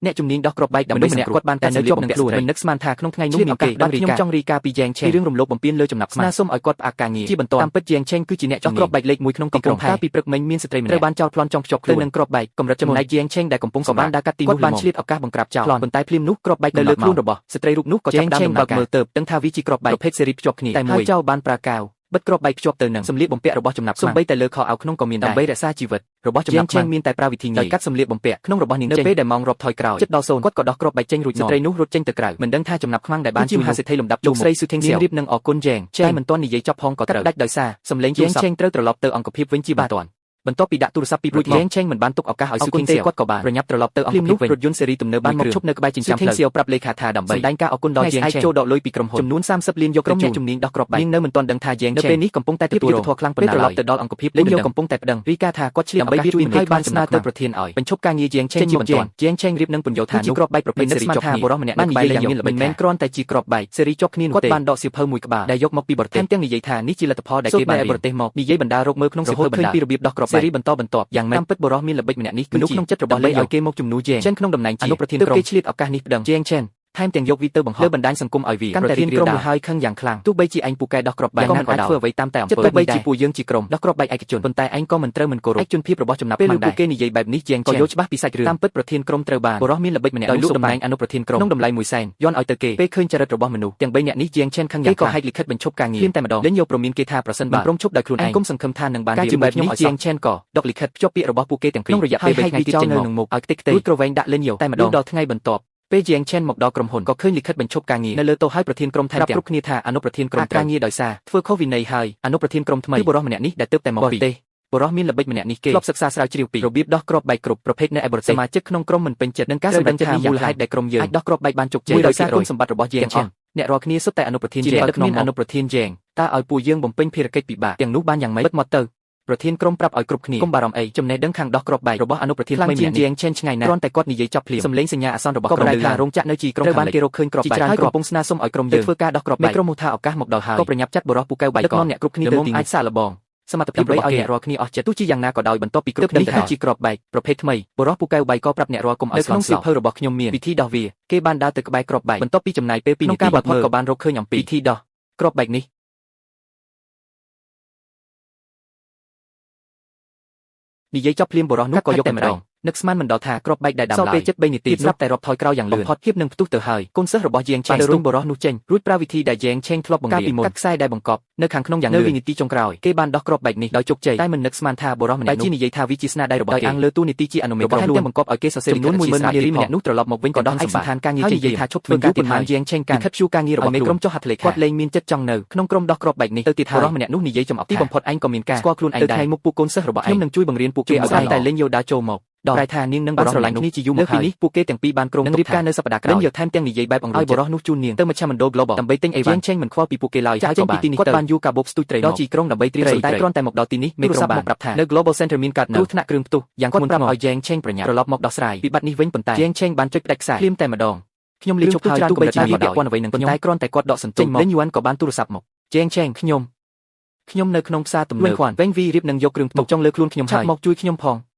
អ្នកជំនាញដោះគ្រាប់បែកដើម្បីម្នាក់គាត់បានតែនៅជាប់នឹងខ្លួនមិននឹកស្មានថាក្នុងថ្ងៃនោះមានគេបានខ្ញុំចង់រីកាពីយ៉ែងឆេងរឿងរំលោភបំពានលើចំណាប់ស្មារតីសូមឲ្យគាត់ផ្អាកការងារជាបន្តតាមពិតយ៉ែងឆេងគឺជាអ្នកដោះគ្រាប់បែកលេខ1ក្នុងទីក្រុងកាលពីព្រឹកមិញមានស្ត្រីម្នាក់ត្រូវបានចោទប្លន់ចង់ភ្ជាប់ខ្លួននឹងគ្រាប់បែកកម្រិតចំណែកយ៉ែងឆេងដែលកំពុងសម្បានដើរកាត់ទីនោះបានឆ្លៀតឱកាសបង្ក្រាបចោលប៉ុន្តែភ្លាមនោះគ្រាប់បែកនៅលើខ្លួនរបស់ស្ត្រីរូបនោះក៏ចាប់ដើមបើកមើលទៅដឹងថាវាជាគ្រាប់បែកប្រភេទស៊េរីភ្ជាប់គ្នាតែមួយចោលបានប្រាកៅបិទគ្រាប់បែកភ្ជាប់ទៅនឹងសម្លៀកបំពាក់របស់ចំណាប់ស្មារតីតែលើខោអាវក្នុងក៏មានដើម្បីរក្សាជីវិតរបស់ចំណាប់ស្មារតីមានតែប្រើវិធីងាយកាត់សម្លៀកបំពាក់ក្នុងរបស់នាងនៅពេលដែលម៉ោងរាប់ថយក្រោយចិត្តដល់0គាត់ក៏ដោះគ្រាប់បែកចេញរួចស្ត្រីនោះរត់ចេញទៅក្រៅមិនដឹងថាចំណាប់ខ្មាំងដែលបានជួយមហាសេដ្ឋីលំដាប់លោកស្រីស៊ូថេងសៀវរៀបនឹងអរគុណយ៉ែងឆេងមិនទាន់និយាយចប់ផងក៏ត្រូវដាច់ដោយសារសម្លេងទូរស័ព្ទឆេងត្រូវត្រឡប់ទៅអង្គភាពវិញជាបន្ទាន់បន្ទាប់ពីដាក់ទូរស័ព្ទពីរួចយ៉ែងឆេងមិនបានទុកឱកាសឲ្យស៊ូថេងសៀវគាត់ក៏បានប្រញាប់ត្រឡប់ទៅអង្គភាពវិញរថយន្តស៊េរីទំនើបបានមកឈប់នៅក្បែរចិញ្ចើមផ្លូវស៊ូថេងសៀវប្រាប់លេខាថាដើម្បីសម្ដែងការអរគុណដល់យ៉ែងឆេងចូលដកលុយពីក្រុមហ៊ុនចំនួន30លានយកក្រុមអ្នកជំនាញដោះគ្រាប់បែកនាងនៅមិនទាន់ដឹងថាយ៉ែងឆេងនៅពេលនេះកំពុងតែទទួលធម៌ខ្លាំងប៉ុណ្ណាត្រឡប់ទៅដល់អង្គភាពលេងយកកំពុងតែប្តឹងរីកាថាគាត់ឆ្លៀតឱកាសជួយឲ្យបានស្នើទៅប្រធានឲ្យបញ្ឈប់ការងារយ៉ែងឆេងជាបន្ទាន់យ៉ែងឆេងរៀបនឹងពន្យល់ថានោះគ្រាប់បែកប្រភេទស៊េរីជាប់គ្នាបរិះម្នាក់បាននិយាយយ៉ាងមានល្បិចមិនមែនគ្រាន់តែជាគ្រាប់បែកស៊េរីជាប់គ្នានោះទេគាត់បានដកសៀវភៅមួយក្បាលដែលយកមកពីបរទេសទាំងនិយាយថានេះជាលទ្ធផលដែលគេបានពីបរទេសមកនិយាយបណ្ដារោគមើលក្នុងសៀវភៅបណ្ដាពីរបៀបដោះគ្រាប់បែកស៊េរីបន្តយ៉ាងម៉េចតាមពិតបរិះមានល្បិចម្នាក់នេះគឺក្នុងចិត្តរបស់លេងឲ្យគេមកជំនួសយ៉ែងឆេងក្នុងតំណែងជាអនុប្រធានក្រុមគេឆ្លៀតឱកាសនេះប្តឹងយ៉ែងឆេងថែមទាំងយកវីទៅបង្ហោះលើបណ្ដាញសង្គមឲ្យវាកាន់តែរៀនក្រុមលហើយខឹងយ៉ាងខ្លាំងទោះបីជាឯងពូកែដោះគ្រាប់បែកក៏មិនអាចធ្វើអ្វីតាមតែអំពើនេះដែរទោះបីជាពួកយើងជាក្រុមដោះគ្រាប់បែកឯកជនប៉ុន្តែឯងក៏មិនត្រូវមិនគោរពឯកជនភាពរបស់ចំណាប់ពេលពួកគេនិយាយបែបនេះយ៉ែងក៏យល់ច្បាស់ពីសាច់រឿងតាមពិតប្រធានក្រុមត្រូវបានបរិះមានល្បិចម្នាក់ដោយលោកតំណែងអនុប្រធានក្រុមក្នុងតម្លៃ1សែនយន់ឲ្យទៅគេពេលឃើញចរិតរបស់មនុស្សទាំង3នាក់នេះយ៉ែងឆេងខឹងយ៉ាងខ្លាំងគេក៏ហែកលិខិតបញ្ឈប់ការងារតែម្ដងលេងយកប្រមានគេថាប្រសិនបើព្រមឈប់ដោយខ្លួនឯងគុំសង្ឃឹមថានឹងបានរៀបបែបនេះយ៉ែងឆេងក៏ដកលិខិតភ្ជាប់ពាក្យរបស់ពួកគេទាំងពីរក្នុងរយៈពេល3ថ្ងៃទៀតចេញមកនឹងមុខឲ្យខ្ទេចខ្ទេរួចក្រវែងដាក់លេងយកតែម្ដងដល់ថ្ងៃបន្ទាប់ពេលយ៉ែងឆេងមកដល់ក្រុមហ៊ុនក៏ឃើញលិខិតបញ្ឈប់ការងារនៅលើតូឲ្យប្រធានក្រុមថែមទាំងគ្រប់គ្នាថាអនុប្រធានក្រុមការងារដោយសារធ្វើខុសវិន័យហើយអនុប្រធានក្រុមថ្មីគឺបរិះម្នាក់នេះដែលទើបតែមកពីទេបរិះមានល្បិចម្នាក់នេះគេធ្លាប់សិក្សាស្រាវជ្រាវពីរបៀបដោះគ្រាប់បែកគ្រប់ប្រភេទនៅឯបរទេសសមាជិកក្នុងក្រុមមិនពេញចិត្តនឹងការសម្ដែងថាមូលហេតុដែលក្រុមយើងអាចដោះគ្រាប់បែកបានជោគជ័យដោយសារគុណសម្បត្តិរបស់យ៉ែងឆេងអ្នករាល់គ្នាសុទ្ធតែអនុប្រធានយ៉ែងដឹកនាំអនុប្រធានយ៉ែងតើឲ្យពួកយើងបំពេញភារកិច្ចពិបាកទាំងនោះបានយ៉ាងម៉េចបិទមកទៅប្រធានក្រុមប្រាប់ឲ្យគ្រប់គ្នាកុំបារម្ភអីចំណេះដឹងខាងដោះគ្រាប់បែករបស់អនុប្រធានថ្មីម្នាក់នេះឆេងឆ្ងាយណាស់គ្រាន់តែគាត់និយាយចប់ភ្លាមសម្លេងសញ្ញាអាសន្នរបស់ក្រុមថារោងចក្រនៅជីក្រុងត្រូវបានគេរកឃើញគ្រាប់បែកហើយកំពុងស្នើសុំឲ្យក្រុមយើងធ្វើការដោះគ្រាប់បែកក្រុមមូថាឱកាសមកដល់ហើយក៏ប្រញាប់ចាត់បរិះពូកែវបែកក៏អ្នកគ្រប់គ្នាទៅទីអាចសាកល្បងសមត្ថភាពរបស់ឲ្យអ្នករាល់គ្នាអស់ចិត្តទោះជាយ៉ាងណាក៏ដោយបន្ទាប់ពីគ្រប់គ្នាថាជាគ្រាប់បែកប្រភេទថ្មីបរិះពូកែវបែកក៏ប្រាប់អ្នករាល់កុំឲ្យស្លន់សៀវភៅរបស់ខ្ញុំមានវិធីដោះវាគេបានដើរទៅក្បែរគ្រាប់បែកបន្ទាប់ពីចំណាយពេល2នាទីក្នុងការបាត់មើលក៏បានរកឃើញអំពីវិធីដោះគ្រាប់បែកនេះនិយាយចប់ភ្លាមបរិះនោះក៏យកតែម្ដងនឹកស្មានមិនដល់ថាគ្រាប់បែកដែលដាំឡើយសល់ពេលជិត3នាទីស្រាប់តែរាប់ថយក្រោយយ៉ាងលឿនបំផុតភាពនឹងផ្ទុះទៅហើយកូនសិស្សរបស់យ៉ែងឆេងបានរុញបរិះនោះចេញរួចប្រើវិធីដែលយ៉ែងឆេងធ្លាប់បង្រៀនកាត់ខ្សែដែលបង្កប់នៅខាងក្នុងយ៉ាងលឿននៅវិនាទីចុងក្រោយគេបានដោះគ្រាប់បែកនេះដោយជោគជ័យតែមិននឹកស្មានថាបរិះម្នាក់នោះតែជានិយាយថាវាជាស្នាដៃរបស់អាងលើទូនីតិជាអនុមេរបស់ខ្លួនបង្កប់ឲ្យគេសរសេរចំនួន10000នារីម្នាក់នោះត្រឡប់មកវិញក៏ដោះឯកសណ្ឋានការងារចេញនិយាយថាឈប់ធ្វើការបន្ថែមយ៉ែងឆេងការខិតព្យូការងាររបស់ក្រុមចុះហត្ថលេខាគាត់លែងមានចិត្តចង់នៅក្នុងក្រុមដោះគ្រាប់បែកនេះទៅទៀតហើយបរិះម្នាក់នោះនិយាយចំអកទីបំផុតឯងក៏មានការស្គាល់ខ្លួនឯងដែរថ្ងៃមុខពួកកូនសិស្សរបស់ឯងខ្ញុំនឹងជួយបង្រៀនពួកគេឲ្យតែលេងយោដាចូលមកដល់ប្រែថានាងនឹងបរិះស្រឡាញ់គ្នាជាយូរមកហើយនេះពួកគេទាំងពីរបានក្រុមនឹងរៀបការនៅសប្តាហ៍ក្រោយយកថែមទាំងនិយាយបែបអង្រួចឲ្យបរិះនោះជូននាងទៅមជ្ឈមណ្ឌល Global ដើម្បីទិញអីវ៉ាន់ឆេងមិនខ្វល់ពីពួកគេឡើយហើយចេញពីទីនេះទៅគាត់បានយូកាបូបស្ទូចត្រីដល់ជីក្រុងដើម្បីត្រៀមតែគ្រាន់តែមកដល់ទីនេះមេក្រុមបានប្រាប់ថានៅ Global Center មានកាត់នៅគ្រោះថ្នាក់គ្រឿងផ្ទុះយ៉ាងគាត់ប្រាប់ឲ្យយ៉ែងឆេងប្រញាប់ត្រឡប់មកដោះស្រាយវិបត្តិនេះវិញប៉ុន្តែយ៉ែងឆេងបានចុចផ្ដាច់ខ្សែភ្លាមតែម្ដងខ្ញុំលីជប់ហើយទូបីជាពាក់ព័ន្ធអ្វីនឹងប៉ុន្តែគ្រាន់តែគាត់ដកសន្ទុយមកលេងយួនក៏បានទូរស័ព្ទមកយ៉ែងឆេងខ្ញុំនៅក្នុងផ្សារទំនើបវែងវីរៀបនឹងយកគ្រឿងផ្ទុះចង់លើខ្លួនខ្ញុំហើយមកជួយខ្ញុំផង